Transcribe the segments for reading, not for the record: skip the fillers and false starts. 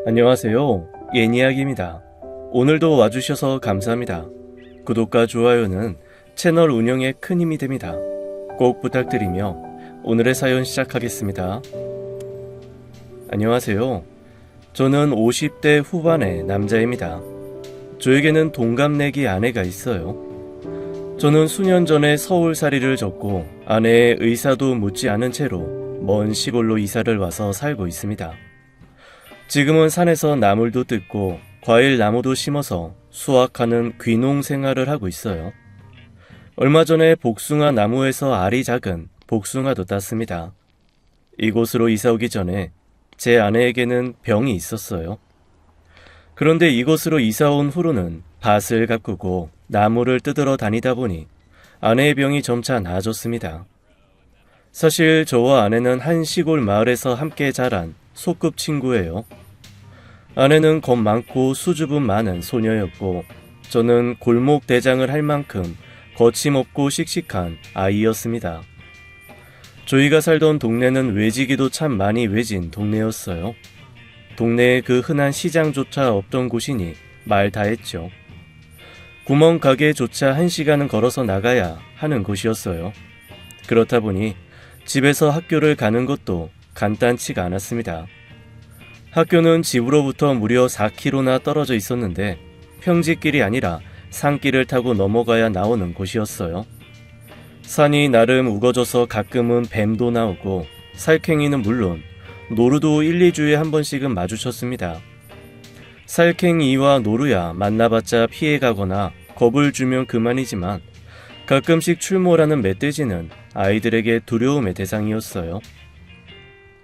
안녕하세요. 예니악입니다. 오늘도 와주셔서 감사합니다. 구독과 좋아요는 채널 운영에 큰 힘이 됩니다. 꼭 부탁드리며 오늘의 사연 시작하겠습니다. 안녕하세요. 저는 50대 후반의 남자입니다. 저에게는 동갑내기 아내가 있어요. 저는 수년 전에 서울살이를 접고 아내의 의사도 묻지 않은 채로 먼 시골로 이사를 와서 살고 있습니다. 지금은 산에서 나물도 뜯고 과일 나무도 심어서 수확하는 귀농 생활을 하고 있어요. 얼마 전에 복숭아 나무에서 알이 작은 복숭아도 땄습니다. 이곳으로 이사 오기 전에 제 아내에게는 병이 있었어요. 그런데 이곳으로 이사 온 후로는 밭을 가꾸고 나무를 뜯으러 다니다 보니 아내의 병이 점차 나아졌습니다. 사실 저와 아내는 한 시골 마을에서 함께 자란 소꿉 친구예요. 아내는 겁 많고 수줍음 많은 소녀였고 저는 골목 대장을 할 만큼 거침없고 씩씩한 아이였습니다. 저희가 살던 동네는 외지기도 참 많이 외진 동네였어요. 동네에 그 흔한 시장조차 없던 곳이니 말 다했죠. 구멍 가게조차 1시간은 걸어서 나가야 하는 곳이었어요. 그렇다 보니 집에서 학교를 가는 것도 간단치가 않았습니다. 학교는 집으로부터 무려 4km나 떨어져 있었는데 평지길이 아니라 산길을 타고 넘어가야 나오는 곳이었어요. 산이 나름 우거져서 가끔은 뱀도 나오고 살쾡이는 물론 노루도 1, 2주에 한 번씩은 마주쳤습니다. 살쾡이와 노루야 만나봤자 피해가거나 겁을 주면 그만이지만 가끔씩 출몰하는 멧돼지는 아이들에게 두려움의 대상이었어요.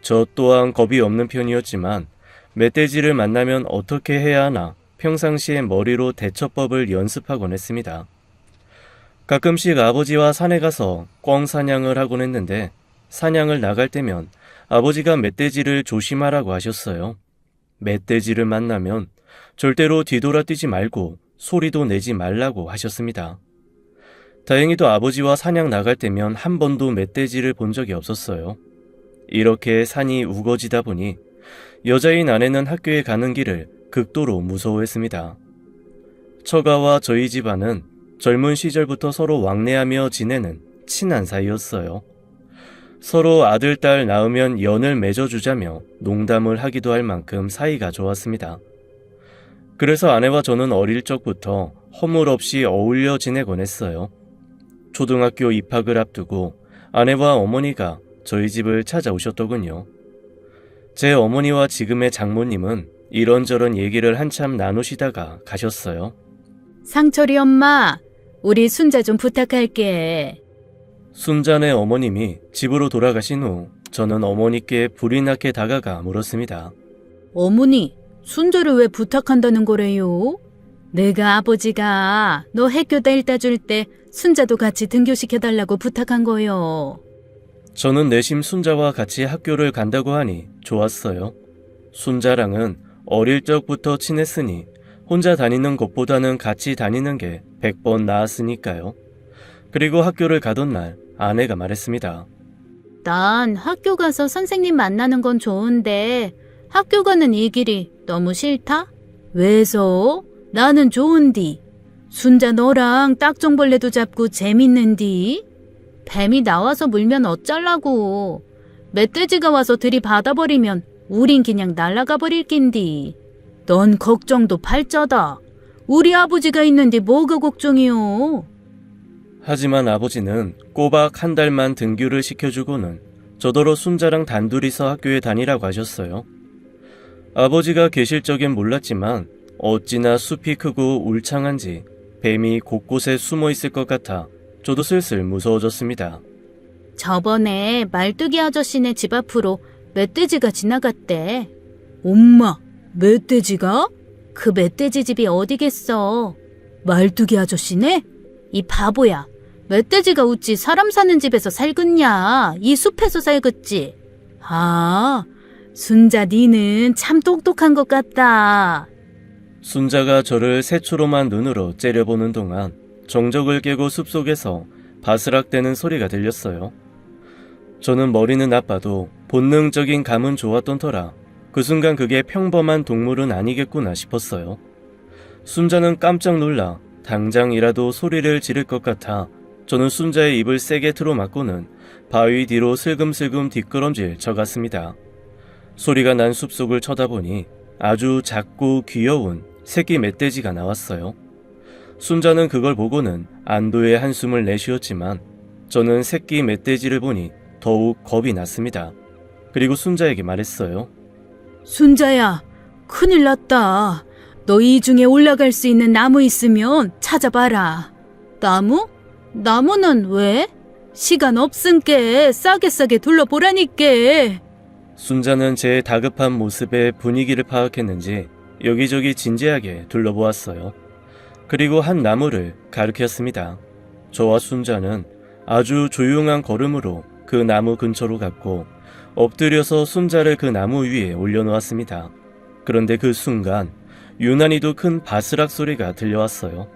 저 또한 겁이 없는 편이었지만 멧돼지를 만나면 어떻게 해야 하나 평상시에 머리로 대처법을 연습하곤 했습니다. 가끔씩 아버지와 산에 가서 꿩 사냥을 하곤 했는데 사냥을 나갈 때면 아버지가 멧돼지를 조심하라고 하셨어요. 멧돼지를 만나면 절대로 뒤돌아뛰지 말고 소리도 내지 말라고 하셨습니다. 다행히도 아버지와 사냥 나갈 때면 한 번도 멧돼지를 본 적이 없었어요. 이렇게 산이 우거지다 보니 여자인 아내는 학교에 가는 길을 극도로 무서워했습니다. 처가와 저희 집안은 젊은 시절부터 서로 왕래하며 지내는 친한 사이였어요. 서로 아들, 딸 낳으면 연을 맺어주자며 농담을 하기도 할 만큼 사이가 좋았습니다. 그래서 아내와 저는 어릴 적부터 허물없이 어울려 지내곤 했어요. 초등학교 입학을 앞두고 아내와 어머니가 저희 집을 찾아오셨더군요. 제 어머니와 지금의 장모님은 이런저런 얘기를 한참 나누시다가 가셨어요. 상철이 엄마, 우리 순자 좀 부탁할게. 순자네 어머님이 집으로 돌아가신 후 저는 어머니께 불이 나게 다가가 물었습니다. 어머니, 순자를 왜 부탁한다는 거래요? 내가 아버지가 너 학교 데려다 줄 때 순자도 같이 등교시켜달라고 부탁한 거요. 저는 내심 순자와 같이 학교를 간다고 하니 좋았어요. 순자랑은 어릴 적부터 친했으니 혼자 다니는 것보다는 같이 다니는 게 100번 나았으니까요. 그리고 학교를 가던 날 아내가 말했습니다. 난 학교 가서 선생님 만나는 건 좋은데 학교 가는 이 길이 너무 싫다? 왜서? 나는 좋은디. 순자 너랑 딱정벌레도 잡고 재밌는디. 뱀이 나와서 물면 어쩌려고. 멧돼지가 와서 들이받아버리면 우린 그냥 날아가 버릴 낀디. 넌 걱정도 팔자다. 우리 아버지가 있는데 뭐가 걱정이요. 하지만 아버지는 꼬박 한 달만 등교를 시켜주고는 저더러 순자랑 단둘이서 학교에 다니라고 하셨어요. 아버지가 계실 적엔 몰랐지만 어찌나 숲이 크고 울창한지 뱀이 곳곳에 숨어 있을 것 같아 저도 슬슬 무서워졌습니다. 저번에 말뚝이 아저씨네 집 앞으로 멧돼지가 지나갔대. 엄마, 멧돼지가? 그 멧돼지 집이 어디겠어? 말뚝이 아저씨네? 이 바보야. 멧돼지가 어찌 사람 사는 집에서 살겠냐? 이 숲에서 살겠지. 아, 순자 니는 참 똑똑한 것 같다. 순자가 저를 새초롬한 눈으로 째려보는 동안 정적을 깨고 숲속에서 바스락대는 소리가 들렸어요. 저는 머리는 나빠도 본능적인 감은 좋았던 터라 그 순간 그게 평범한 동물은 아니겠구나 싶었어요. 순자는 깜짝 놀라 당장이라도 소리를 지를 것 같아 저는 순자의 입을 세게 틀어막고는 바위 뒤로 슬금슬금 뒷걸음질 쳐갔습니다. 소리가 난 숲속을 쳐다보니 아주 작고 귀여운 새끼 멧돼지가 나왔어요. 순자는 그걸 보고는 안도의 한숨을 내쉬었지만 저는 새끼 멧돼지를 보니 더욱 겁이 났습니다. 그리고 순자에게 말했어요. 순자야, 큰일 났다. 너 이 중에 올라갈 수 있는 나무 있으면 찾아봐라. 나무? 나무는 왜? 시간 없은께 싸게 둘러보라니께. 순자는 제 다급한 모습에 분위기를 파악했는지 여기저기 진지하게 둘러보았어요. 그리고 한 나무를 가리켰습니다. 저와 순자는 아주 조용한 걸음으로 그 나무 근처로 갔고 엎드려서 순자를 그 나무 위에 올려놓았습니다. 그런데 그 순간 유난히도 큰 바스락 소리가 들려왔어요.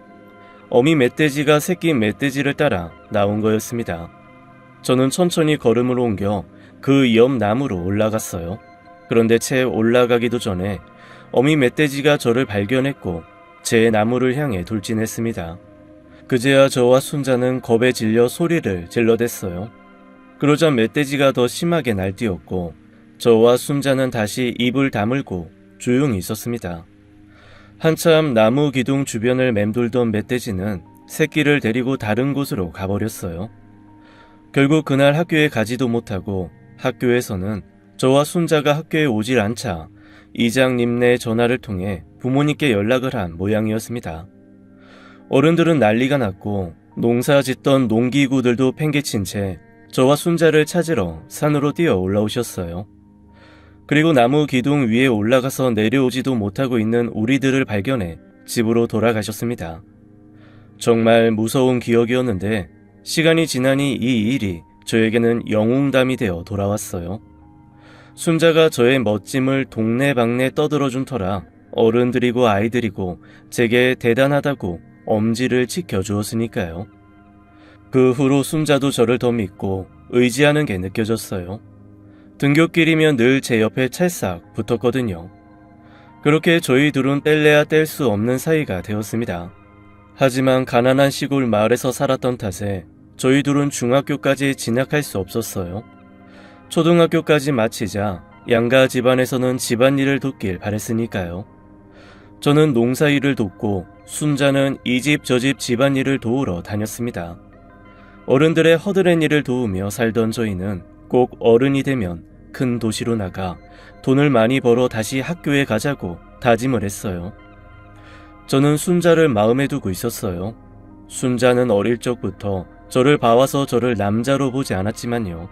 어미 멧돼지가 새끼 멧돼지를 따라 나온 거였습니다. 저는 천천히 걸음을 옮겨 그 옆 나무로 올라갔어요. 그런데 채 올라가기도 전에 어미 멧돼지가 저를 발견했고 제 나무를 향해 돌진했습니다. 그제야 저와 순자는 겁에 질려 소리를 질러댔어요. 그러자 멧돼지가 더 심하게 날뛰었고 저와 순자는 다시 입을 다물고 조용히 있었습니다. 한참 나무 기둥 주변을 맴돌던 멧돼지는 새끼를 데리고 다른 곳으로 가버렸어요. 결국 그날 학교에 가지도 못하고 학교에서는 저와 순자가 학교에 오질 않자 이장님네 전화를 통해 부모님께 연락을 한 모양이었습니다. 어른들은 난리가 났고 농사 짓던 농기구들도 팽개친 채 저와 순자를 찾으러 산으로 뛰어 올라오셨어요. 그리고 나무 기둥 위에 올라가서 내려오지도 못하고 있는 우리들을 발견해 집으로 돌아가셨습니다. 정말 무서운 기억이었는데 시간이 지나니 이 일이 저에게는 영웅담이 되어 돌아왔어요. 순자가 저의 멋짐을 동네방네 떠들어준 터라 어른들이고 아이들이고 제게 대단하다고 엄지를 치켜주었으니까요. 그 후로 순자도 저를 더 믿고 의지하는 게 느껴졌어요. 등굣길이면 늘 제 옆에 찰싹 붙었거든요. 그렇게 저희 둘은 뗄래야 뗄 수 없는 사이가 되었습니다. 하지만 가난한 시골 마을에서 살았던 탓에 저희 둘은 중학교까지 진학할 수 없었어요. 초등학교까지 마치자 양가 집안에서는 집안일을 돕길 바랬으니까요. 저는 농사일을 돕고 순자는 이 집 저 집 집안일을 도우러 다녔습니다. 어른들의 허드렛 일을 도우며 살던 저희는 꼭 어른이 되면 큰 도시로 나가 돈을 많이 벌어 다시 학교에 가자고 다짐을 했어요. 저는 순자를 마음에 두고 있었어요. 순자는 어릴 적부터 저를 봐와서 저를 남자로 보지 않았지만요.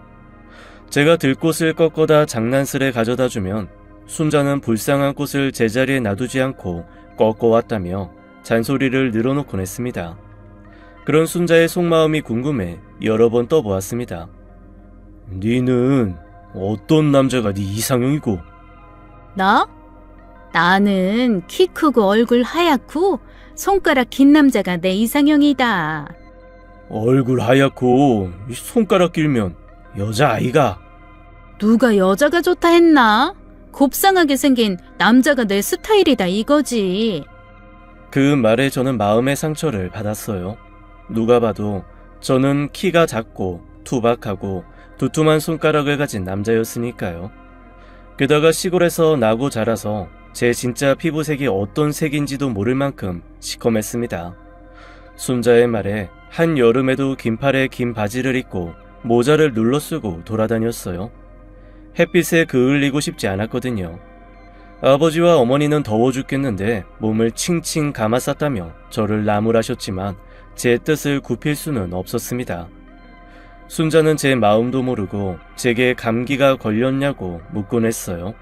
제가 들꽃을 꺾어다 장난스레 가져다 주면 순자는 불쌍한 꽃을 제자리에 놔두지 않고 꺾어왔다며 잔소리를 늘어놓곤 했습니다. 그런 순자의 속마음이 궁금해 여러 번 떠보았습니다. 니는 어떤 남자가 네 이상형이고? 나? 나는 키 크고 얼굴 하얗고 손가락 긴 남자가 내 이상형이다. 얼굴 하얗고 손가락 길면 여자아이가. 누가 여자가 좋다 했나? 곱상하게 생긴 남자가 내 스타일이다 이거지. 그 말에 저는 마음의 상처를 받았어요. 누가 봐도 저는 키가 작고 투박하고 두툼한 손가락을 가진 남자였으니까요. 게다가 시골에서 나고 자라서 제 진짜 피부색이 어떤 색인지도 모를 만큼 시커맸습니다. 순자의 말에 한여름에도 긴팔에 긴 바지를 입고 모자를 눌러 쓰고 돌아다녔어요. 햇빛에 그을리고 싶지 않았거든요. 아버지와 어머니는 더워 죽겠는데 몸을 칭칭 감았었다며 저를 나무라셨지만 제 뜻을 굽힐 수는 없었습니다. 순자는 제 마음도 모르고 제게 감기가 걸렸냐고 묻곤 했어요.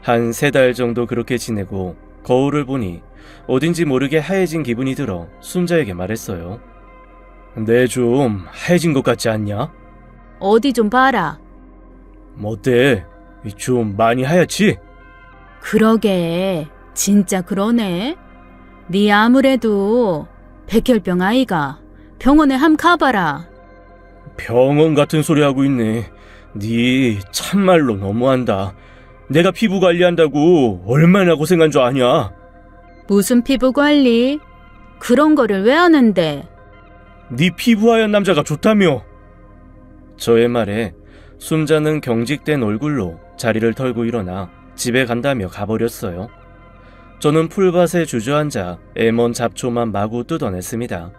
한 3달 정도 그렇게 지내고 거울을 보니 어딘지 모르게 하얘진 기분이 들어 순자에게 말했어요. 내 좀 하얘진 것 같지 않냐? 어디 좀 봐라. 어때? 좀 많이 하얗지? 그러게 진짜 그러네. 네 아무래도 백혈병 아이가. 병원에 함 가봐라. 병원 같은 소리 하고 있네. 네 참말로 너무한다. 내가 피부 관리한다고 얼마나 고생한 줄 아냐? 무슨 피부 관리? 그런 거를 왜 하는데? 네 피부 하얀 남자가 좋다며. 저의 말에 순자는 경직된 얼굴로 자리를 털고 일어나 집에 간다며 가버렸어요. 저는 풀밭에 주저앉아 애먼 잡초만 마구 뜯어냈습니다.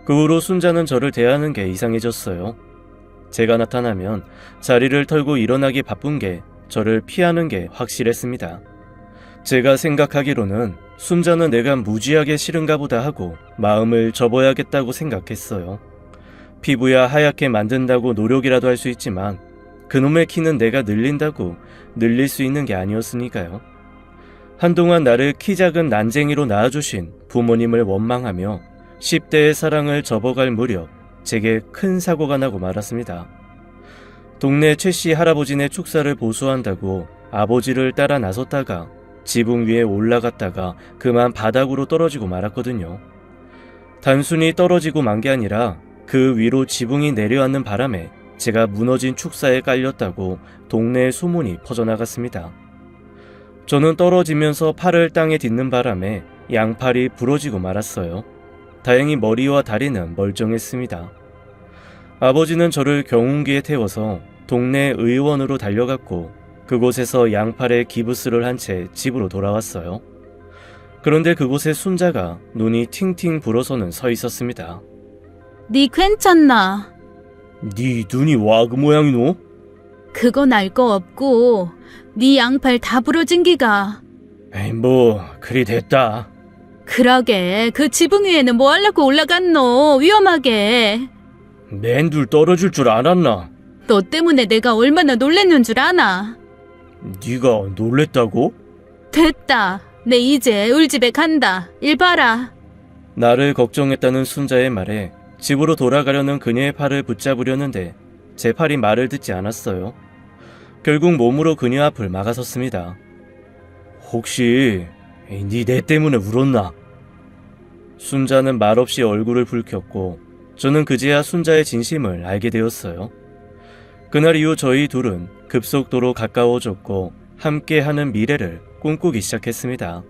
그 후로 순자는 저를 대하는 게 이상해졌어요. 제가 나타나면 자리를 털고 일어나기 바쁜 게 저를 피하는 게 확실했습니다. 제가 생각하기로는 순자는 내가 무지하게 싫은가 보다 하고 마음을 접어야겠다고 생각했어요. 피부야 하얗게 만든다고 노력이라도 할 수 있지만 그놈의 키는 내가 늘린다고 늘릴 수 있는 게 아니었으니까요. 한동안 나를 키 작은 난쟁이로 낳아주신 부모님을 원망하며 10대의 사랑을 접어갈 무렵 제게 큰 사고가 나고 말았습니다. 동네 최씨 할아버지네 축사를 보수한다고 아버지를 따라 나섰다가 지붕 위에 올라갔다가 그만 바닥으로 떨어지고 말았거든요. 단순히 떨어지고 만 게 아니라 그 위로 지붕이 내려앉는 바람에 제가 무너진 축사에 깔렸다고 동네에 소문이 퍼져나갔습니다. 저는 떨어지면서 팔을 땅에 딛는 바람에 양팔이 부러지고 말았어요. 다행히 머리와 다리는 멀쩡했습니다. 아버지는 저를 경운기에 태워서 동네 의원으로 달려갔고 그곳에서 양팔에 기부스를 한 채 집으로 돌아왔어요. 그런데 그곳에 순자가 눈이 팅팅 불어서는 서 있었습니다. 니 괜찮나? 네 눈이 와 그 모양이노? 그건 알 거 없고 니 양팔 다 부러진 기가. 에이 뭐 그리 됐다. 그러게 그 지붕 위에는 뭐 하려고 올라갔노? 위험하게. 맨둘 떨어질 줄 알았나? 너 때문에 내가 얼마나 놀랬는 줄 아나? 네가 놀랬다고? 됐다. 내 이제 울집에 간다. 일 봐라. 나를 걱정했다는 순자의 말에 집으로 돌아가려는 그녀의 팔을 붙잡으려는데 제 팔이 말을 듣지 않았어요. 결국 몸으로 그녀 앞을 막아섰습니다. 혹시 네 때문에 울었나? 순자는 말없이 얼굴을 붉혔고 저는 그제야 순자의 진심을 알게 되었어요. 그날 이후 저희 둘은 급속도로 가까워졌고 함께하는 미래를 꿈꾸기 시작했습니다.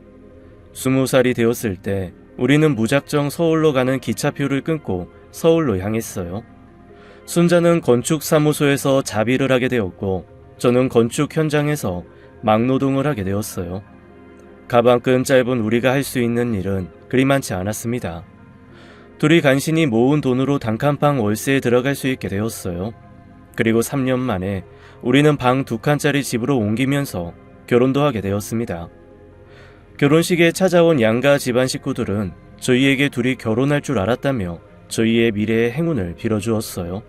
20살이 되었을 때 우리는 무작정 서울로 가는 기차표를 끊고 서울로 향했어요. 순자는 건축사무소에서 자비를 하게 되었고 저는 건축 현장에서 막노동을 하게 되었어요. 가방끈 짧은 우리가 할 수 있는 일은 그리 많지 않았습니다. 둘이 간신히 모은 돈으로 단칸방 월세에 들어갈 수 있게 되었어요. 그리고 3년 만에 우리는 방 2칸짜리 집으로 옮기면서 결혼도 하게 되었습니다. 결혼식에 찾아온 양가 집안 식구들은 저희에게 둘이 결혼할 줄 알았다며 저희의 미래의 행운을 빌어주었어요.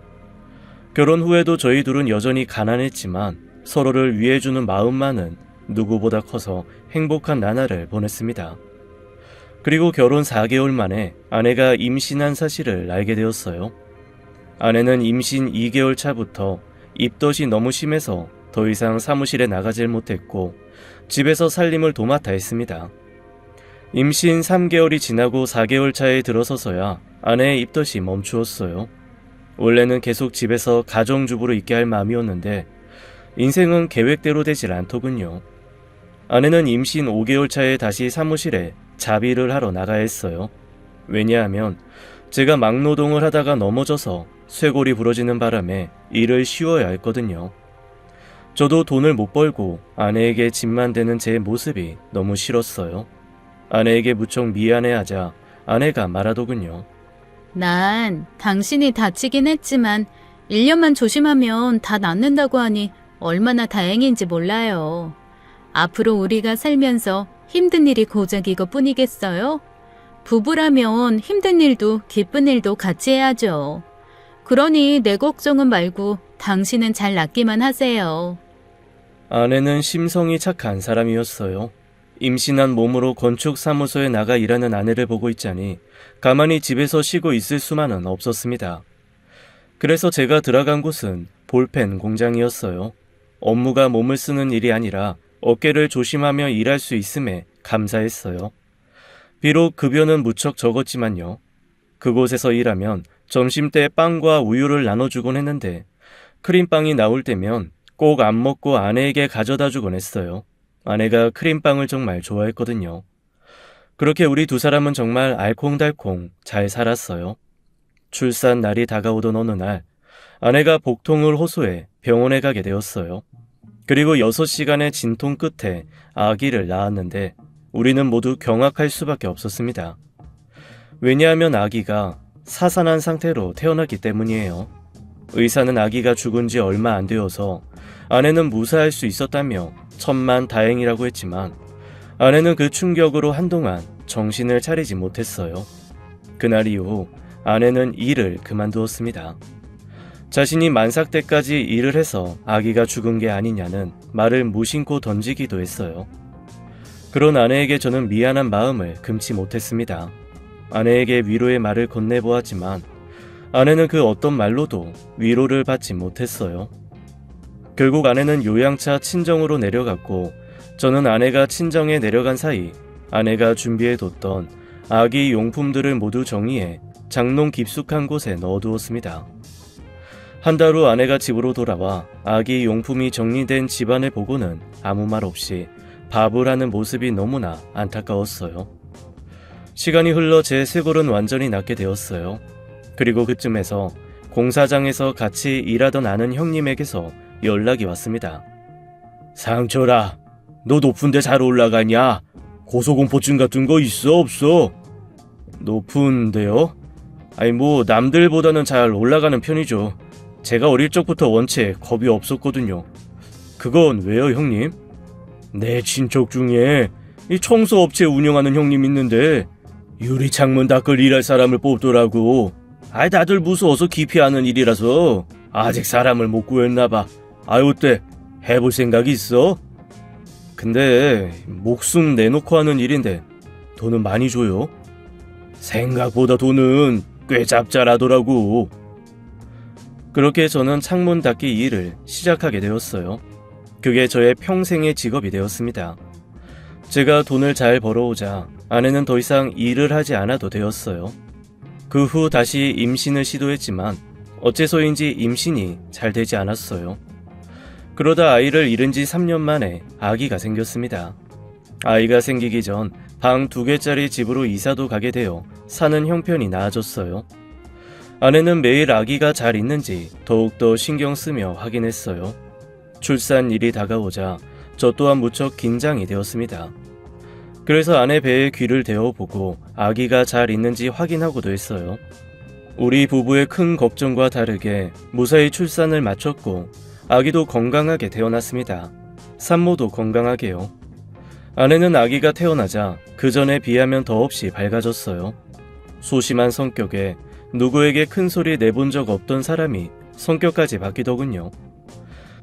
결혼 후에도 저희 둘은 여전히 가난했지만 서로를 위해주는 마음만은 누구보다 커서 행복한 나날을 보냈습니다. 그리고 결혼 4개월 만에 아내가 임신한 사실을 알게 되었어요. 아내는 임신 2개월 차부터 입덧이 너무 심해서 더 이상 사무실에 나가질 못했고 집에서 살림을 도맡아 했습니다. 임신 3개월이 지나고 4개월 차에 들어서서야 아내의 입덧이 멈추었어요. 원래는 계속 집에서 가정주부로 있게 할 마음이었는데 인생은 계획대로 되질 않더군요. 아내는 임신 5개월 차에 다시 사무실에 자비를 하러 나가야 했어요. 왜냐하면 제가 막노동을 하다가 넘어져서 쇄골이 부러지는 바람에 일을 쉬어야 했거든요. 저도 돈을 못 벌고 아내에게 짐만 되는 제 모습이 너무 싫었어요. 아내에게 무척 미안해하자 아내가 말하더군요. 난 당신이 다치긴 했지만 1년만 조심하면 다 낫는다고 하니 얼마나 다행인지 몰라요. 앞으로 우리가 살면서 힘든 일이 고작 이것뿐이겠어요? 부부라면 힘든 일도 기쁜 일도 같이 해야죠. 그러니 내 걱정은 말고 당신은 잘 낫기만 하세요. 아내는 심성이 착한 사람이었어요. 임신한 몸으로 건축사무소에 나가 일하는 아내를 보고 있자니 가만히 집에서 쉬고 있을 수만은 없었습니다. 그래서 제가 들어간 곳은 볼펜 공장이었어요. 업무가 몸을 쓰는 일이 아니라 어깨를 조심하며 일할 수 있음에 감사했어요. 비록 급여는 무척 적었지만요. 그곳에서 일하면 점심때 빵과 우유를 나눠주곤 했는데 크림빵이 나올 때면 꼭 안 먹고 아내에게 가져다 주곤 했어요. 아내가 크림빵을 정말 좋아했거든요. 그렇게 우리 두 사람은 정말 알콩달콩 잘 살았어요. 출산 날이 다가오던 어느 날 아내가 복통을 호소해 병원에 가게 되었어요. 그리고 6시간의 진통 끝에 아기를 낳았는데 우리는 모두 경악할 수밖에 없었습니다. 왜냐하면 아기가 사산한 상태로 태어났기 때문이에요. 의사는 아기가 죽은 지 얼마 안 되어서 아내는 무사할 수 있었다며 천만 다행이라고 했지만 아내는 그 충격으로 한동안 정신을 차리지 못했어요. 그날 이후 아내는 일을 그만두었습니다. 자신이 만삭 때까지 일을 해서 아기가 죽은 게 아니냐는 말을 무심코 던지기도 했어요. 그런 아내에게 저는 미안한 마음을 금치 못했습니다. 아내에게 위로의 말을 건네보았지만 아내는 그 어떤 말로도 위로를 받지 못했어요. 결국 아내는 요양차 친정으로 내려갔고 저는 아내가 친정에 내려간 사이 아내가 준비해뒀던 아기 용품들을 모두 정리해 장롱 깊숙한 곳에 넣어두었습니다. 한 달 후 아내가 집으로 돌아와 아기 용품이 정리된 집안을 보고는 아무 말 없이 밥을 하는 모습이 너무나 안타까웠어요. 시간이 흘러 제 쇄골은 완전히 낫게 되었어요. 그리고 그쯤에서 공사장에서 같이 일하던 아는 형님에게서 연락이 왔습니다. 상철아, 너 높은데 잘 올라가냐? 고소공포증 같은 거 있어 없어? 높은데요? 아니 남들보다는 잘 올라가는 편이죠. 제가 어릴 적부터 원체 겁이 없었거든요. 그건 왜요 형님? 내 친척 중에 이 청소업체 운영하는 형님 있는데 유리창문 닦을 일할 사람을 뽑더라고. 다들 무서워서 기피하는 일이라서 아직 사람을 못 구했나봐. 어때? 해볼 생각이 있어? 근데 목숨 내놓고 하는 일인데 돈은 많이 줘요? 생각보다 돈은 꽤 짭짤하더라고. 그렇게 저는 창문 닦기 일을 시작하게 되었어요. 그게 저의 평생의 직업이 되었습니다. 제가 돈을 잘 벌어오자 아내는 더 이상 일을 하지 않아도 되었어요. 그 후 다시 임신을 시도했지만 어째서인지 임신이 잘 되지 않았어요. 그러다 아이를 잃은 지 3년 만에 아기가 생겼습니다. 아이가 생기기 전 방 2개짜리 집으로 이사도 가게 되어 사는 형편이 나아졌어요. 아내는 매일 아기가 잘 있는지 더욱더 신경 쓰며 확인했어요. 출산일이 다가오자 저 또한 무척 긴장이 되었습니다. 그래서 아내 배에 귀를 대어보고 아기가 잘 있는지 확인하고도 했어요. 우리 부부의 큰 걱정과 다르게 무사히 출산을 마쳤고 아기도 건강하게 태어났습니다. 산모도 건강하게요. 아내는 아기가 태어나자 그 전에 비하면 더없이 밝아졌어요. 소심한 성격에 누구에게 큰 소리 내본 적 없던 사람이 성격까지 바뀌더군요.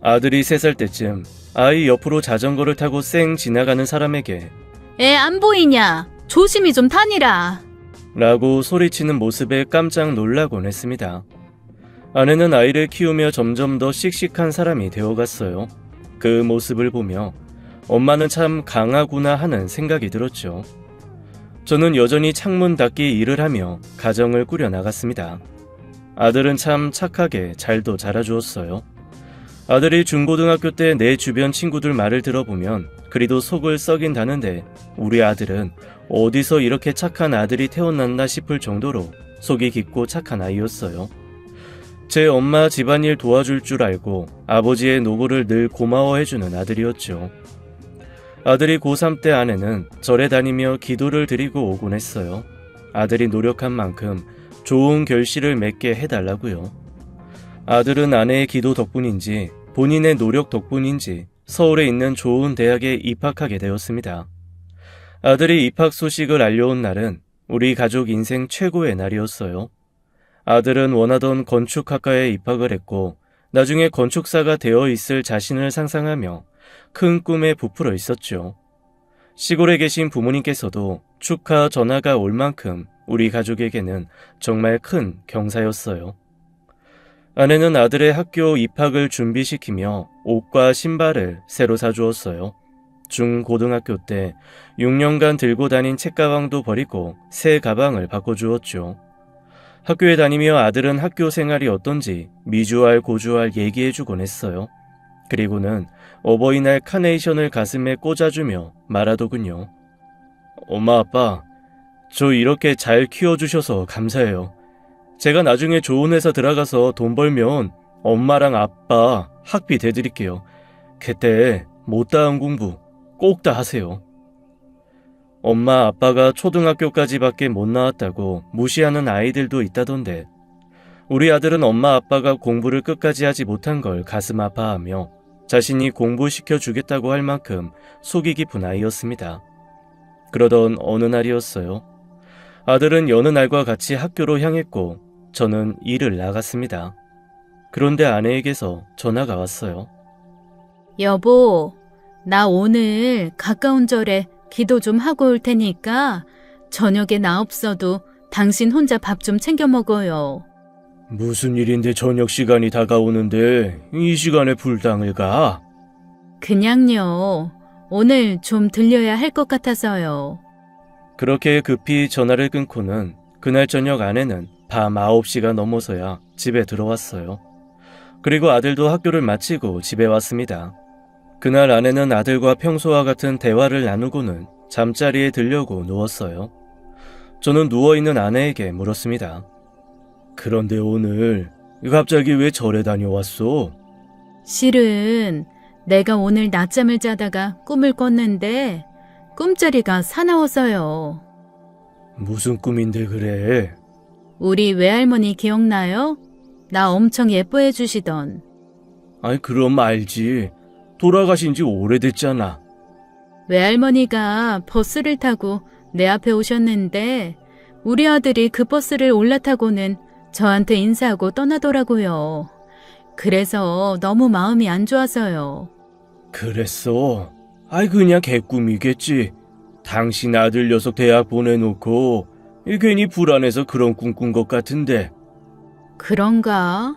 아들이 3살 때쯤 아이 옆으로 자전거를 타고 쌩 지나가는 사람에게 애 안 보이냐? 조심히 좀 다니라. 라고 소리치는 모습에 깜짝 놀라곤 했습니다. 아내는 아이를 키우며 점점 더 씩씩한 사람이 되어갔어요. 그 모습을 보며 엄마는 참 강하구나 하는 생각이 들었죠. 저는 여전히 창문 닦기 일을 하며 가정을 꾸려나갔습니다. 아들은 참 착하게 잘도 자라주었어요. 아들이 중고등학교 때 내 주변 친구들 말을 들어보면 그리도 속을 썩인다는데 우리 아들은 어디서 이렇게 착한 아들이 태어났나 싶을 정도로 속이 깊고 착한 아이였어요. 제 엄마 집안일 도와줄 줄 알고 아버지의 노고를 늘 고마워해주는 아들이었죠. 아들이 고3 때 아내는 절에 다니며 기도를 드리고 오곤 했어요. 아들이 노력한 만큼 좋은 결실을 맺게 해달라고요. 아들은 아내의 기도 덕분인지 본인의 노력 덕분인지 서울에 있는 좋은 대학에 입학하게 되었습니다. 아들이 입학 소식을 알려온 날은 우리 가족 인생 최고의 날이었어요. 아들은 원하던 건축학과에 입학을 했고 나중에 건축사가 되어 있을 자신을 상상하며 큰 꿈에 부풀어 있었죠. 시골에 계신 부모님께서도 축하 전화가 올 만큼 우리 가족에게는 정말 큰 경사였어요. 아내는 아들의 학교 입학을 준비시키며 옷과 신발을 새로 사주었어요. 중고등학교 때 6년간 들고 다닌 책가방도 버리고 새 가방을 바꿔주었죠. 학교에 다니며 아들은 학교 생활이 어떤지 미주알 고주알 얘기해주곤 했어요. 그리고는 어버이날 카네이션을 가슴에 꽂아주며 말하더군요. 엄마, 아빠, 저 이렇게 잘 키워주셔서 감사해요. 제가 나중에 좋은 회사 들어가서 돈 벌면 엄마랑 아빠 학비 대드릴게요. 그때 못다한 공부 꼭 다 하세요. 엄마, 아빠가 초등학교까지밖에 못 나왔다고 무시하는 아이들도 있다던데 우리 아들은 엄마, 아빠가 공부를 끝까지 하지 못한 걸 가슴 아파하며 자신이 공부시켜주겠다고 할 만큼 속이 깊은 아이였습니다. 그러던 어느 날이었어요. 아들은 여느 날과 같이 학교로 향했고 저는 일을 나갔습니다. 그런데 아내에게서 전화가 왔어요. 여보, 나 오늘 가까운 절에 기도 좀 하고 올 테니까 저녁에 나 없어도 당신 혼자 밥 좀 챙겨 먹어요. 무슨 일인데 저녁 시간이 다가오는데 이 시간에 불당을 가? 그냥요. 오늘 좀 들려야 할 것 같아서요. 그렇게 급히 전화를 끊고는 그날 저녁 아내는 밤 9시가 넘어서야 집에 들어왔어요. 그리고 아들도 학교를 마치고 집에 왔습니다. 그날 아내는 아들과 평소와 같은 대화를 나누고는 잠자리에 들려고 누웠어요. 저는 누워있는 아내에게 물었습니다. 그런데 오늘 갑자기 왜 절에 다녀왔어? 실은 내가 오늘 낮잠을 자다가 꿈을 꿨는데 꿈자리가 사나워서요. 무슨 꿈인데 그래? 우리 외할머니 기억나요? 나 엄청 예뻐해 주시던. 아이 그럼 알지. 돌아가신 지 오래됐잖아. 외할머니가 버스를 타고 내 앞에 오셨는데 우리 아들이 그 버스를 올라타고는 저한테 인사하고 떠나더라고요. 그래서 너무 마음이 안 좋아서요. 그랬어. 아이 그냥 개꿈이겠지. 당신 아들 녀석 대학 보내놓고 괜히 불안해서 그런 꿈 꾼 것 같은데. 그런가?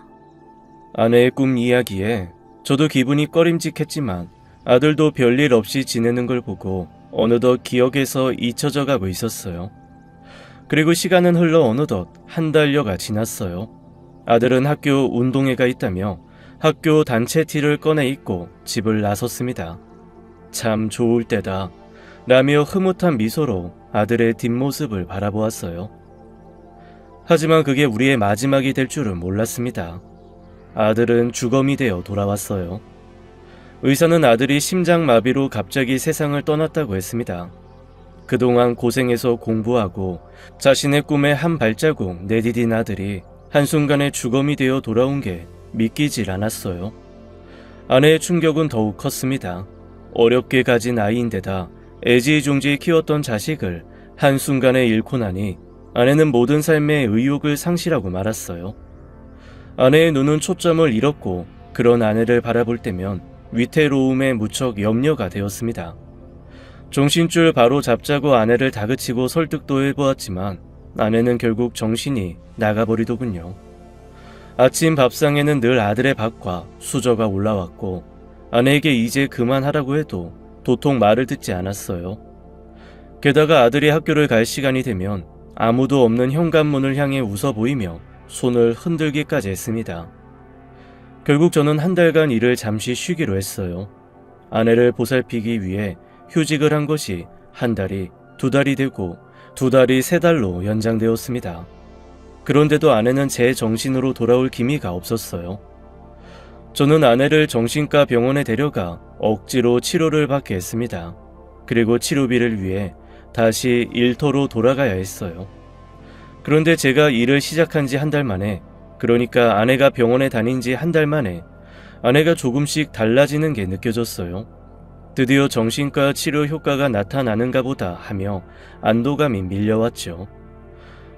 아내의 꿈 이야기에 저도 기분이 꺼림직했지만 아들도 별일 없이 지내는 걸 보고 어느덧 기억에서 잊혀져 가고 있었어요. 그리고 시간은 흘러 어느덧 한 달여가 지났어요. 아들은 학교 운동회가 있다며 학교 단체 티를 꺼내 입고 집을 나섰습니다. 참 좋을 때다 라며 흐뭇한 미소로 아들의 뒷모습을 바라보았어요. 하지만 그게 우리의 마지막이 될 줄은 몰랐습니다. 아들은 주검이 되어 돌아왔어요. 의사는 아들이 심장마비로 갑자기 세상을 떠났다고 했습니다. 그동안 고생해서 공부하고 자신의 꿈에 한 발자국 내디딘 아들이 한순간에 주검이 되어 돌아온 게 믿기질 않았어요. 아내의 충격은 더욱 컸습니다. 어렵게 가진 아이인데다 애지중지 키웠던 자식을 한순간에 잃고 나니 아내는 모든 삶의 의욕을 상실하고 말았어요. 아내의 눈은 초점을 잃었고 그런 아내를 바라볼 때면 위태로움에 무척 염려가 되었습니다. 정신줄 바로 잡자고 아내를 다그치고 설득도 해보았지만 아내는 결국 정신이 나가버리더군요. 아침 밥상에는 늘 아들의 밥과 수저가 올라왔고 아내에게 이제 그만하라고 해도 도통 말을 듣지 않았어요. 게다가 아들이 학교를 갈 시간이 되면 아무도 없는 현관문을 향해 웃어 보이며 손을 흔들기까지 했습니다. 결국 저는 한 달간 일을 잠시 쉬기로 했어요. 아내를 보살피기 위해 휴직을 한 것이 한 달이 두 달이 되고 두 달이 세 달로 연장되었습니다. 그런데도 아내는 제 정신으로 돌아올 기미가 없었어요. 저는 아내를 정신과 병원에 데려가 억지로 치료를 받게 했습니다. 그리고 치료비를 위해 다시 일터로 돌아가야 했어요. 그런데 제가 일을 시작한 지 한 달 만에, 그러니까 아내가 병원에 다닌 지 한 달 만에 아내가 조금씩 달라지는 게 느껴졌어요. 드디어 정신과 치료 효과가 나타나는가 보다 하며 안도감이 밀려왔죠.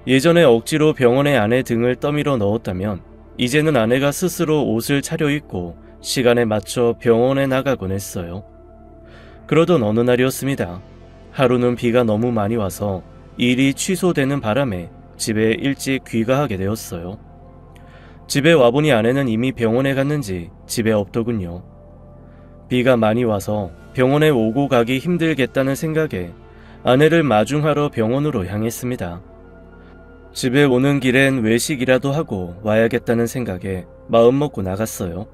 예전에 억지로 병원에 아내 등을 떠밀어 넣었다면 이제는 아내가 스스로 옷을 차려입고 시간에 맞춰 병원에 나가곤 했어요. 그러던 어느 날이었습니다. 하루는 비가 너무 많이 와서 일이 취소되는 바람에 집에 일찍 귀가하게 되었어요. 집에 와보니 아내는 이미 병원에 갔는지 집에 없더군요. 비가 많이 와서 병원에 오고 가기 힘들겠다는 생각에 아내를 마중하러 병원으로 향했습니다. 집에 오는 길엔 외식이라도 하고 와야겠다는 생각에 마음먹고 나갔어요.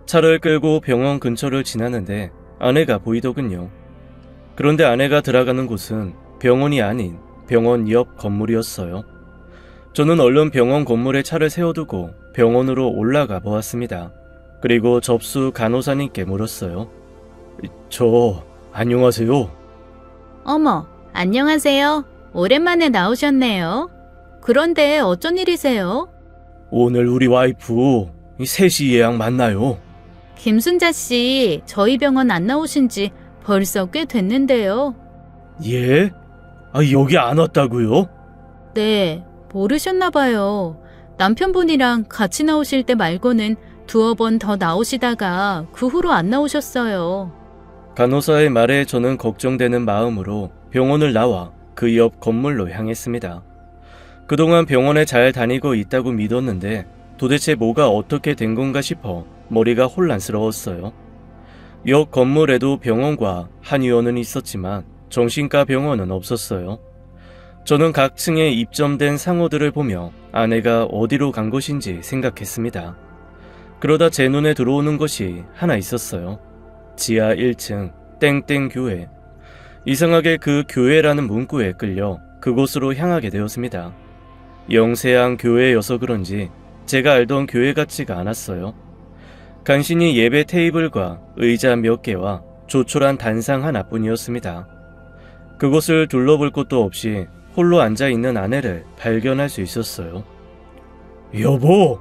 차를 끌고 병원 근처를 지나는데 아내가 보이더군요. 그런데 아내가 들어가는 곳은 병원이 아닌 병원 옆 건물이었어요. 저는 얼른 병원 건물에 차를 세워두고 병원으로 올라가 보았습니다. 그리고 접수 간호사님께 물었어요. 안녕하세요. 어머, 안녕하세요. 오랜만에 나오셨네요. 그런데 어쩐 일이세요? 오늘 우리 와이프 3시 예약 맞나요? 김순자 씨, 저희 병원 안 나오신 지 벌써 꽤 됐는데요. 예? 여기 안 왔다고요? 네, 모르셨나 봐요. 남편분이랑 같이 나오실 때 말고는 두어 번 더 나오시다가 그 후로 안 나오셨어요. 간호사의 말에 저는 걱정되는 마음으로 병원을 나와 그 옆 건물로 향했습니다. 그동안 병원에 잘 다니고 있다고 믿었는데 도대체 뭐가 어떻게 된 건가 싶어 머리가 혼란스러웠어요. 옆 건물에도 병원과 한의원은 있었지만 정신과 병원은 없었어요. 저는 각 층에 입점된 상호들을 보며 아내가 어디로 간 것인지 생각했습니다. 그러다 제 눈에 들어오는 것이 하나 있었어요. 지하 1층 땡땡 교회. 이상하게 그 교회라는 문구에 끌려 그곳으로 향하게 되었습니다. 영세한 교회여서 그런지 제가 알던 교회 같지가 않았어요. 간신히 예배 테이블과 의자 몇 개와 조촐한 단상 하나뿐이었습니다. 그곳을 둘러볼 것도 없이 홀로 앉아있는 아내를 발견할 수 있었어요. 여보!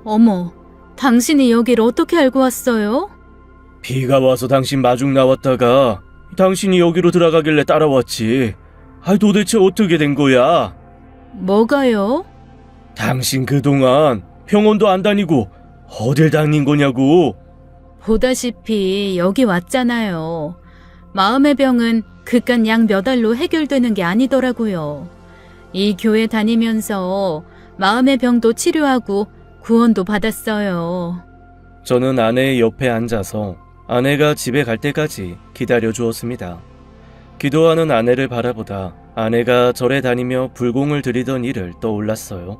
어머, 당신이 여길 어떻게 알고 왔어요? 비가 와서 당신 마중 나왔다가 당신이 여기로 들어가길래 따라왔지. 도대체 어떻게 된 거야? 뭐가요? 당신 그동안 병원도 안 다니고 어딜 다닌 거냐고. 보다시피 여기 왔잖아요. 마음의 병은 그깟 약 몇 알로 해결되는 게 아니더라고요. 이 교회 다니면서 마음의 병도 치료하고 구원도 받았어요. 저는 아내의 옆에 앉아서 아내가 집에 갈 때까지 기다려 주었습니다. 기도하는 아내를 바라보다 아내가 절에 다니며 불공을 드리던 일을 떠올랐어요.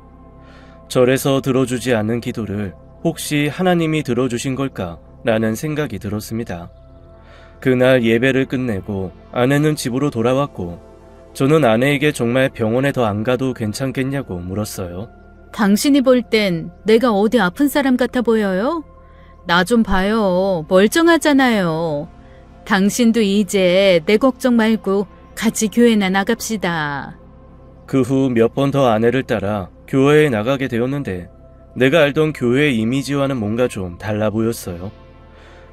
절에서 들어주지 않는 기도를 혹시 하나님이 들어주신 걸까? 라는 생각이 들었습니다. 그날 예배를 끝내고 아내는 집으로 돌아왔고 저는 아내에게 정말 병원에 더 안 가도 괜찮겠냐고 물었어요. 당신이 볼 땐 내가 어디 아픈 사람 같아 보여요? 나 좀 봐요. 멀쩡하잖아요. 당신도 이제 내 걱정 말고 같이 교회나 나갑시다. 그 후 몇 번 더 아내를 따라 교회에 나가게 되었는데 내가 알던 교회의 이미지와는 뭔가 좀 달라 보였어요.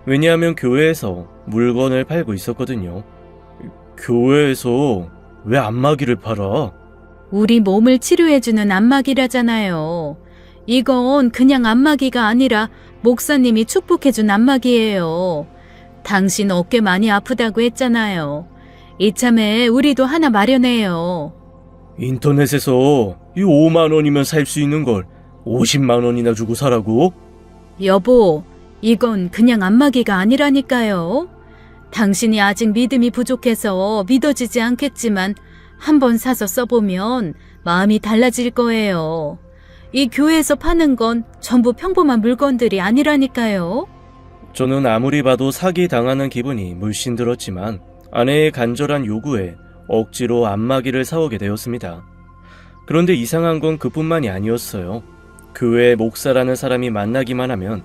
왜냐하면 교회에서 물건을 팔고 있었거든요. 교회에서 왜 안마기를 팔아? 우리 몸을 치료해주는 안마기라잖아요. 이건 그냥 안마기가 아니라 목사님이 축복해준 안마기예요. 당신 어깨 많이 아프다고 했잖아요. 이참에 우리도 하나 마련해요. 인터넷에서 이 5만 원이면 살 수 있는 걸 50만 원이나 주고 사라고? 여보, 이건 그냥 안마기가 아니라니까요. 당신이 아직 믿음이 부족해서 믿어지지 않겠지만 한번 사서 써보면 마음이 달라질 거예요. 이 교회에서 파는 건 전부 평범한 물건들이 아니라니까요. 저는 아무리 봐도 사기 당하는 기분이 물씬 들었지만 아내의 간절한 요구에 억지로 안마기를 사오게 되었습니다. 그런데 이상한 건 그뿐만이 아니었어요. 교회 목사라는 사람이 만나기만 하면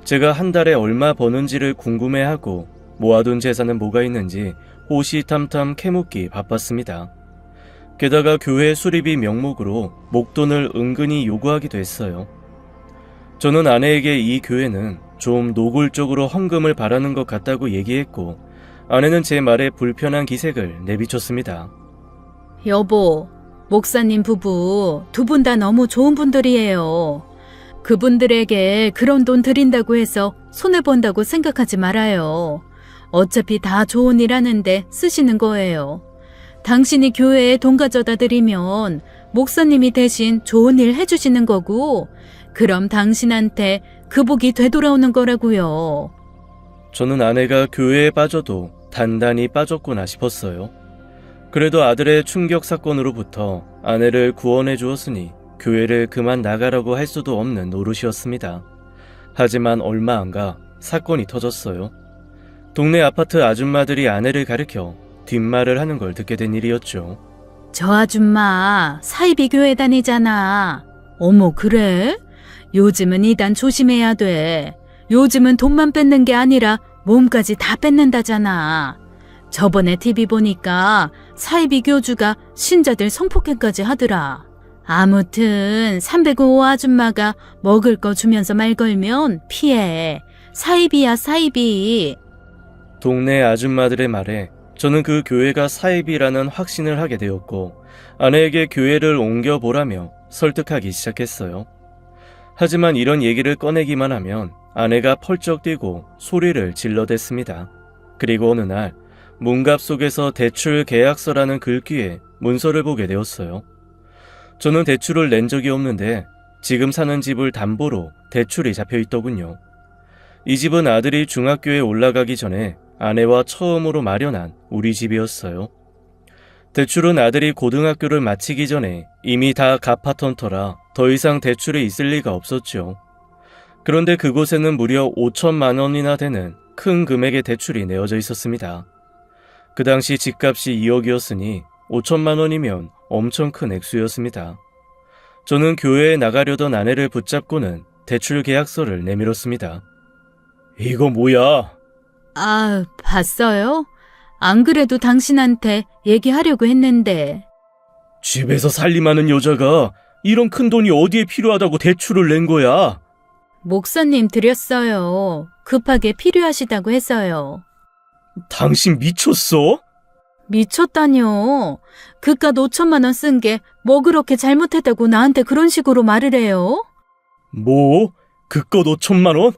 제가 한 달에 얼마 버는지를 궁금해하고 모아둔 재산은 뭐가 있는지 호시탐탐 캐묻기 바빴습니다. 게다가 교회 수리비 명목으로 목돈을 은근히 요구하기도 했어요. 저는 아내에게 이 교회는 좀 노골적으로 헌금을 바라는 것 같다고 얘기했고 아내는 제 말에 불편한 기색을 내비쳤습니다. 여보, 목사님 부부 두 분 다 너무 좋은 분들이에요. 그분들에게 그런 돈 드린다고 해서 손해본다고 생각하지 말아요. 어차피 다 좋은 일 하는데 쓰시는 거예요. 당신이 교회에 돈 가져다 드리면 목사님이 대신 좋은 일 해주시는 거고 그럼 당신한테 그 복이 되돌아오는 거라고요. 저는 아내가 교회에 빠져도 단단히 빠졌구나 싶었어요. 그래도 아들의 충격 사건으로부터 아내를 구원해 주었으니 교회를 그만 나가라고 할 수도 없는 노릇이었습니다. 하지만 얼마 안 가 사건이 터졌어요. 동네 아파트 아줌마들이 아내를 가리켜 뒷말을 하는 걸 듣게 된 일이었죠. 저 아줌마 사이비 교회 다니잖아. 어머, 그래? 요즘은 이단 조심해야 돼. 요즘은 돈만 뺏는 게 아니라 몸까지 다 뺏는다잖아. 저번에 TV 보니까 사이비 교주가 신자들 성폭행까지 하더라. 아무튼 305 아줌마가 먹을 거 주면서 말 걸면 피해. 사이비야, 사이비. 동네 아줌마들의 말에 저는 그 교회가 사입이라는 확신을 하게 되었고 아내에게 교회를 옮겨보라며 설득하기 시작했어요. 하지만 이런 얘기를 꺼내기만 하면 아내가 펄쩍 뛰고 소리를 질러댔습니다. 그리고 어느 날 문갑 속에서 대출 계약서라는 글귀에 문서를 보게 되었어요. 저는 대출을 낸 적이 없는데 지금 사는 집을 담보로 대출이 잡혀 있더군요. 이 집은 아들이 중학교에 올라가기 전에 아내와 처음으로 마련한 우리 집이었어요. 대출은 아들이 고등학교를 마치기 전에 이미 다 갚았던 터라 더 이상 대출이 있을 리가 없었죠. 그런데 그곳에는 무려 5천만 원이나 되는 큰 금액의 대출이 내어져 있었습니다. 그 당시 집값이 2억이었으니 5천만 원이면 엄청 큰 액수였습니다. 저는 교회에 나가려던 아내를 붙잡고는 대출 계약서를 내밀었습니다. 이거 뭐야? 아, 봤어요? 안 그래도 당신한테 얘기하려고 했는데. 집에서 살림하는 여자가 이런 큰 돈이 어디에 필요하다고 대출을 낸 거야? 목사님 드렸어요. 급하게 필요하시다고 해서요. 당신 미쳤어? 미쳤다뇨. 그깟 5천만 원 쓴 게 뭐 그렇게 잘못했다고 나한테 그런 식으로 말을 해요? 뭐? 그껏 5천만 원?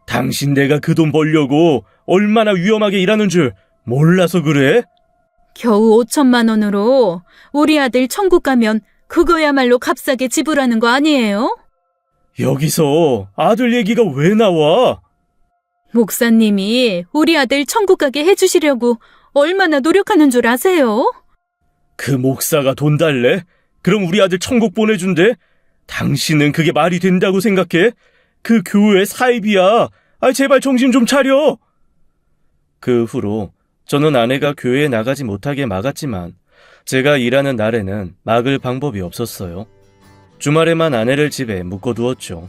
당신 내가 그 돈 벌려고 얼마나 위험하게 일하는 줄 몰라서 그래? 겨우 5천만 원으로 우리 아들 천국 가면 그거야말로 값싸게 지불하는 거 아니에요? 여기서 아들 얘기가 왜 나와? 목사님이 우리 아들 천국 가게 해주시려고 얼마나 노력하는 줄 아세요? 그 목사가 돈 달래? 그럼 우리 아들 천국 보내준대? 당신은 그게 말이 된다고 생각해? 그 교회 사입이야. 제발 정신 좀 차려. 그 후로 저는 아내가 교회에 나가지 못하게 막았지만 제가 일하는 날에는 막을 방법이 없었어요. 주말에만 아내를 집에 묶어두었죠.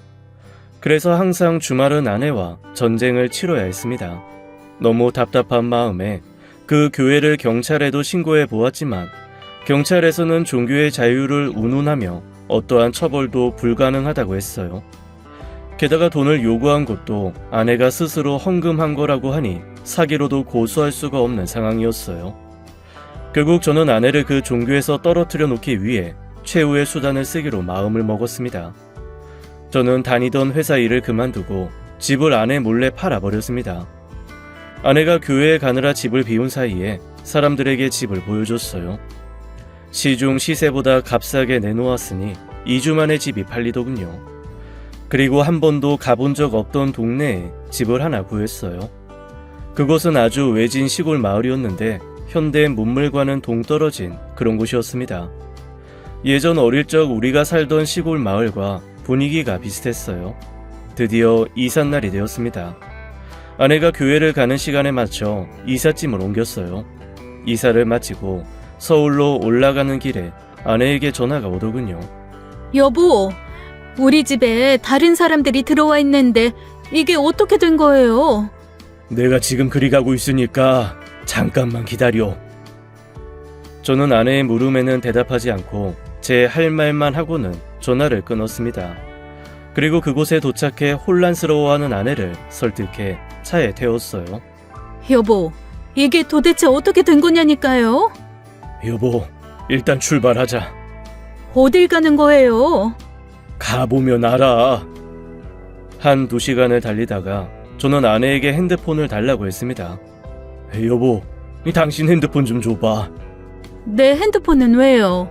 그래서 항상 주말은 아내와 전쟁을 치러야 했습니다. 너무 답답한 마음에 그 교회를 경찰에도 신고해 보았지만 경찰에서는 종교의 자유를 운운하며 어떠한 처벌도 불가능하다고 했어요. 게다가 돈을 요구한 것도 아내가 스스로 헌금한 거라고 하니 사기로도 고소할 수가 없는 상황이었어요. 결국 저는 아내를 그 종교에서 떨어뜨려 놓기 위해 최후의 수단을 쓰기로 마음을 먹었습니다. 저는 다니던 회사 일을 그만두고 집을 아내 몰래 팔아버렸습니다. 아내가 교회에 가느라 집을 비운 사이에 사람들에게 집을 보여줬어요. 시중 시세보다 값싸게 내놓았으니 2주 만에 집이 팔리더군요. 그리고 한 번도 가본 적 없던 동네에 집을 하나 구했어요. 그곳은 아주 외진 시골 마을이었는데 현대 문물과는 동떨어진 그런 곳이었습니다. 예전 어릴 적 우리가 살던 시골 마을과 분위기가 비슷했어요. 드디어 이삿날이 되었습니다. 아내가 교회를 가는 시간에 맞춰 이삿짐을 옮겼어요. 이사를 마치고 서울로 올라가는 길에 아내에게 전화가 오더군요. 여보, 우리 집에 다른 사람들이 들어와 있는데 이게 어떻게 된 거예요? 내가 지금 그리 가고 있으니까 잠깐만 기다려. 저는 아내의 물음에는 대답하지 않고 제 할 말만 하고는 전화를 끊었습니다. 그리고 그곳에 도착해 혼란스러워하는 아내를 설득해 차에 태웠어요. 여보, 이게 도대체 어떻게 된 거냐니까요? 여보, 일단 출발하자. 어딜 가는 거예요? 가보면 알아. 한 2시간을 달리다가 저는 아내에게 핸드폰을 달라고 했습니다. 여보, 당신 핸드폰 좀 줘봐. 내 핸드폰은 왜요?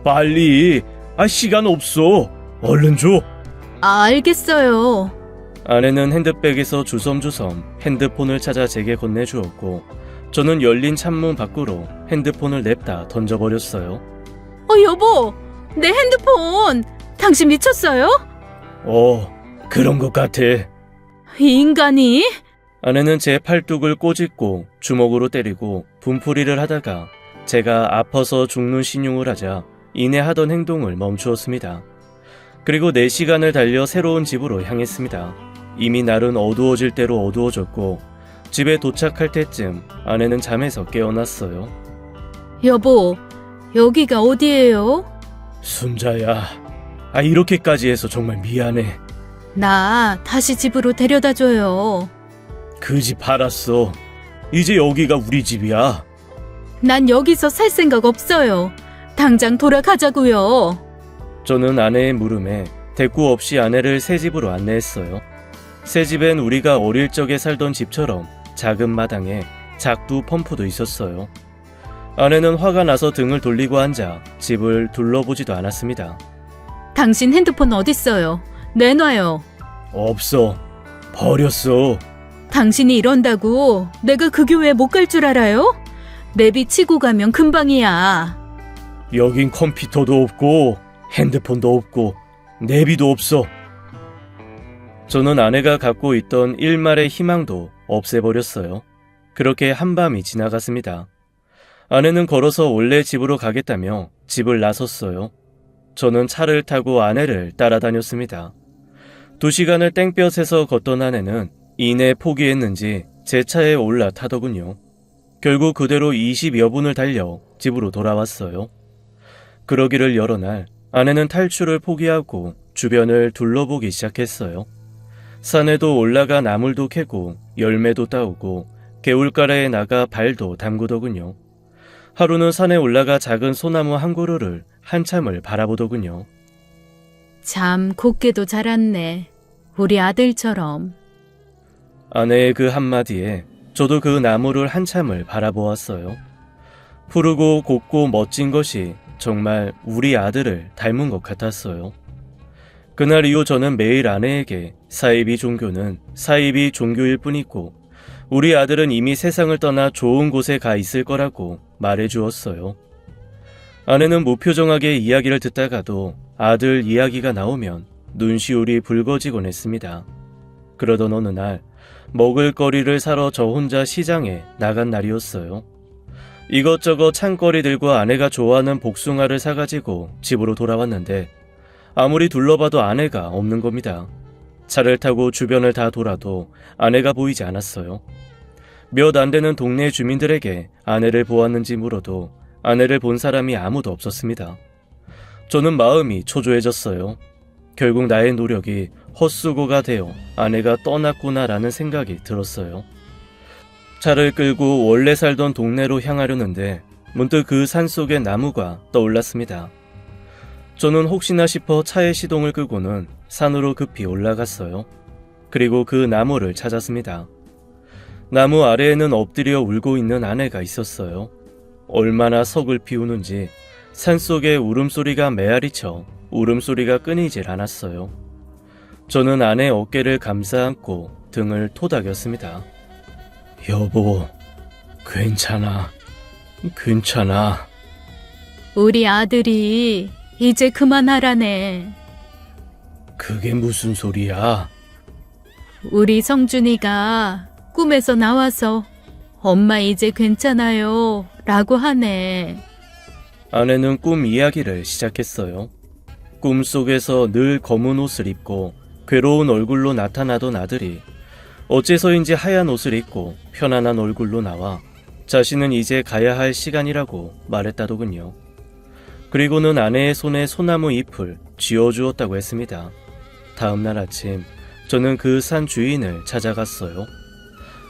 빨리. 시간 없어. 얼른 줘. 알겠어요. 아내는 핸드백에서 주섬주섬 핸드폰을 찾아 제게 건네주었고 저는 열린 창문 밖으로 핸드폰을 냅다 던져버렸어요. 여보, 내 핸드폰! 당신 미쳤어요? 그런 것 같아. 이 인간이? 아내는 제 팔뚝을 꼬집고 주먹으로 때리고 분풀이를 하다가 제가 아파서 죽는 신용을 하자 이내 하던 행동을 멈추었습니다. 그리고 4시간을 달려 새로운 집으로 향했습니다. 이미 날은 어두워질 대로 어두워졌고 집에 도착할 때쯤 아내는 잠에서 깨어났어요. 여보, 여기가 어디예요? 순자야, 이렇게까지 해서 정말 미안해. 나 다시 집으로 데려다줘요. 그 집 팔았어. 이제 여기가 우리 집이야. 난 여기서 살 생각 없어요. 당장 돌아가자고요. 저는 아내의 물음에 대꾸 없이 아내를 새 집으로 안내했어요. 새 집엔 우리가 어릴 적에 살던 집처럼 작은 마당에 작두 펌프도 있었어요. 아내는 화가 나서 등을 돌리고 앉아 집을 둘러보지도 않았습니다. 당신 핸드폰 어딨어요? 내놔요. 없어. 버렸어. 당신이 이런다고 내가 그 교회 못 갈 줄 알아요? 내비치고 가면 금방이야. 여긴 컴퓨터도 없고 핸드폰도 없고 내비도 없어. 저는 아내가 갖고 있던 일말의 희망도 없애버렸어요. 그렇게 한밤이 지나갔습니다. 아내는 걸어서 원래 집으로 가겠다며 집을 나섰어요. 저는 차를 타고 아내를 따라다녔습니다. 2시간을 땡볕에서 걷던 아내는 이내 포기했는지 제 차에 올라타더군요. 결국 그대로 20여 분을 달려 집으로 돌아왔어요. 그러기를 여러 날 아내는 탈출을 포기하고 주변을 둘러보기 시작했어요. 산에도 올라가 나물도 캐고 열매도 따오고 개울가래에 나가 발도 담그더군요. 하루는 산에 올라가 작은 소나무 한 그루를 한참을 바라보더군요. 참 곱게도 자랐네. 우리 아들처럼. 아내의 그 한마디에 저도 그 나무를 한참을 바라보았어요. 푸르고 곱고 멋진 것이 정말 우리 아들을 닮은 것 같았어요. 그날 이후 저는 매일 아내에게 사이비 종교는 사이비 종교일 뿐이고 우리 아들은 이미 세상을 떠나 좋은 곳에 가 있을 거라고 말해주었어요. 아내는 무표정하게 이야기를 듣다가도 아들 이야기가 나오면 눈시울이 붉어지곤 했습니다. 그러던 어느 날 먹을거리를 사러 저 혼자 시장에 나간 날이었어요. 이것저것 찬거리들과 아내가 좋아하는 복숭아를 사가지고 집으로 돌아왔는데 아무리 둘러봐도 아내가 없는 겁니다. 차를 타고 주변을 다 돌아도 아내가 보이지 않았어요. 몇 안 되는 동네 주민들에게 아내를 보았는지 물어도 아내를 본 사람이 아무도 없었습니다. 저는 마음이 초조해졌어요. 결국 나의 노력이 헛수고가 되어 아내가 떠났구나라는 생각이 들었어요. 차를 끌고 원래 살던 동네로 향하려는데 문득 그 산속의 나무가 떠올랐습니다. 저는 혹시나 싶어 차의 시동을 끄고는 산으로 급히 올라갔어요. 그리고 그 나무를 찾았습니다. 나무 아래에는 엎드려 울고 있는 아내가 있었어요. 얼마나 석을 피우는지 산속의 울음소리가 메아리쳐 울음소리가 끊이질 않았어요. 저는 아내 어깨를 감싸 안고 등을 토닥였습니다. 여보, 괜찮아. 우리 아들이 이제 그만하라네. 그게 무슨 소리야? 우리 성준이가 꿈에서 나와서 엄마 이제 괜찮아요 라고 하네. 아내는 꿈 이야기를 시작했어요. 꿈속에서 늘 검은 옷을 입고 괴로운 얼굴로 나타나던 아들이 어째서인지 하얀 옷을 입고 편안한 얼굴로 나와 자신은 이제 가야 할 시간이라고 말했다더군요. 그리고는 아내의 손에 소나무 잎을 쥐어주었다고 했습니다. 다음 날 아침 저는 그 산 주인을 찾아갔어요.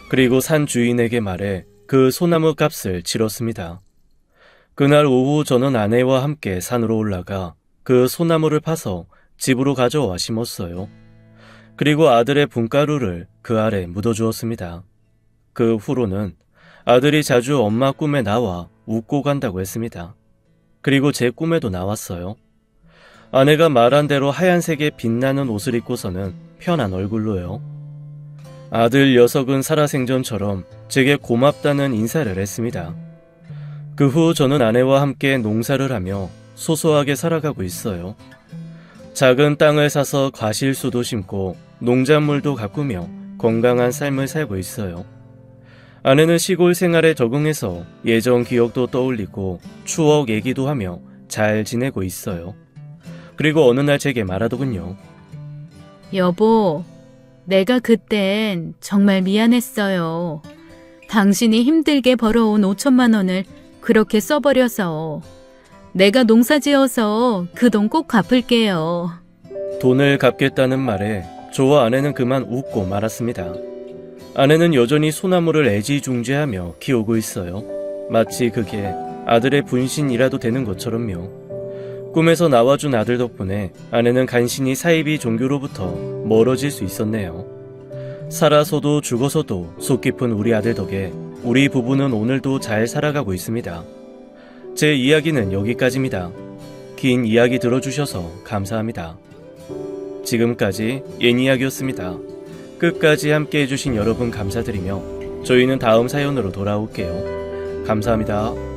그리고 산 주인에게 말해 그 소나무 값을 치렀습니다. 그날 오후 저는 아내와 함께 산으로 올라가 그 소나무를 파서 집으로 가져와 심었어요. 그리고 아들의 분가루를 그 아래 묻어주었습니다. 그 후로는 아들이 자주 엄마 꿈에 나와 웃고 간다고 했습니다. 그리고 제 꿈에도 나왔어요. 아내가 말한 대로 하얀색의 빛나는 옷을 입고서는 편한 얼굴로요. 아들 녀석은 살아생전처럼 제게 고맙다는 인사를 했습니다. 그 후 저는 아내와 함께 농사를 하며 소소하게 살아가고 있어요. 작은 땅을 사서 과실수도 심고 농작물도 가꾸며 건강한 삶을 살고 있어요. 아내는 시골 생활에 적응해서 예전 기억도 떠올리고 추억 얘기도 하며 잘 지내고 있어요. 그리고 어느 날 제게 말하더군요. 여보, 내가 그땐 정말 미안했어요. 당신이 힘들게 벌어온 5천만 원을 그렇게 써버려서. 내가 농사 지어서 그 돈 꼭 갚을게요. 돈을 갚겠다는 말에 저와 아내는 그만 웃고 말았습니다. 아내는 여전히 소나무를 애지중지하며 키우고 있어요. 마치 그게 아들의 분신이라도 되는 것처럼요. 꿈에서 나와준 아들 덕분에 아내는 간신히 사이비 종교로부터 멀어질 수 있었네요. 살아서도 죽어서도 속 깊은 우리 아들 덕에 우리 부부는 오늘도 잘 살아가고 있습니다. 제 이야기는 여기까지입니다. 긴 이야기 들어주셔서 감사합니다. 지금까지 옌이야기였습니다. 끝까지 함께 해주신 여러분 감사드리며 저희는 다음 사연으로 돌아올게요. 감사합니다.